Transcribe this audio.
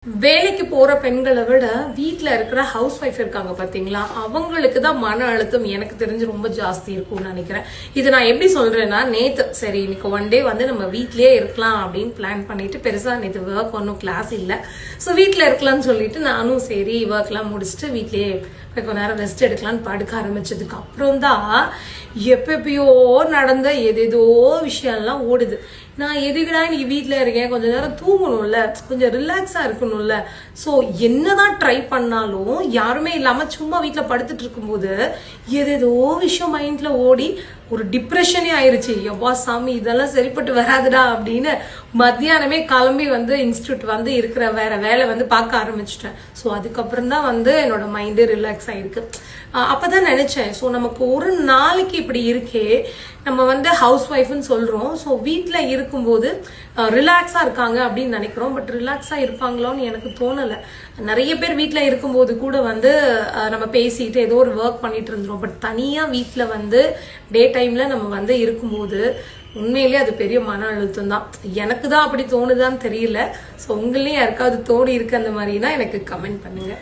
வேலைக்கு போற பெண்களை விட வீட்ல இருக்கிற ஹவுஸ் ஒய்ஃப் இருக்காங்க பாத்தீங்களா, அவங்களுக்கு தான் மன அழுத்தம் எனக்கு தெரிஞ்சு ரொம்ப ஜாஸ்தி இருக்கும்னு நினைக்கிறேன். இது நான் எப்படி சொல்றேன்னா, நேத்து சரி இன்னைக்கு ஒன் டே வந்து நம்ம வீட்லயே இருக்கலாம் அப்படின்னு பிளான் பண்ணிட்டு, பெருசா நேற்று ஒர்க் ஒன்றும் கிளாஸ் இல்லை, ஸோ வீட்டில் இருக்கலாம்னு சொல்லிட்டு நானும் சரி ஒர்க்லாம் முடிச்சுட்டு வீட்லயே கொஞ்ச நேரம் ரெஸ்ட் எடுக்கலான்னு படுக்க ஆரம்பிச்சதுக்கு அப்புறம் தான் எப்பயோ நடந்த ஏதேதோ விஷயம்லாம் ஓடுது. நான் எதுக்குடா இன்னைக்கு வீட்டில் இருக்கேன், கொஞ்ச நேரம் தூங்கணும்ல, கொஞ்சம் ரிலாக்ஸா இருக்கணும்ல. ஸோ என்னதான் ட்ரை பண்ணாலும் யாருமே இல்லாம சும்மா வீட்டில் படுத்துட்டு இருக்கும்போது ஏதேதோ விஷயம் மைண்ட்ல ஓடி ஒரு டிப்ரெஷனே ஆயிருச்சு. எவ்வா சாமி இதெல்லாம் சரிப்பட்டு வராதுடா அப்படின்னு மத்தியானமே கிளம்பி வந்து இன்ஸ்டியூட் வந்து இருக்கிற வேற வேலை வந்து பார்க்க ஆரம்பிச்சிட்டேன். ஸோ அதுக்கப்புறம் தான் வந்து என்னோட மைண்டு ரிலாக்ஸ் ஆயிருக்கு. அப்பதான் நினைச்சேன், ஸோ நமக்கு ஒரு நாளைக்கு இப்படி இருக்கே, நம்ம வந்து ஹவுஸ் ஒய்ஃப்னு சொல்றோம், ஸோ வீட்டில் இருக்கும்போது ரிலாக்ஸா இருக்காங்க அப்படின்னு நினைக்கிறோம். பட் ரிலாக்ஸா இருப்பாங்களோன்னு எனக்கு தோணலை. நிறைய பேர் வீட்டில் இருக்கும்போது கூட வந்து நம்ம பேசிட்டு ஏதோ ஒரு ஒர்க் பண்ணிட்டு இருந்துரும். பட் தனியா வீட்டில் வந்து டே டைம்ல நம்ம வந்து இருக்கும்போது உண்மையிலேயே அது பெரிய மன அழுத்தம் தான். எனக்கு தான் அப்படி தோணுதான்னு தெரியல. ஸோ உங்களையும் யாருக்காவது தோணி இருக்கு அந்த மாதிரினா எனக்கு கமெண்ட் பண்ணுங்க.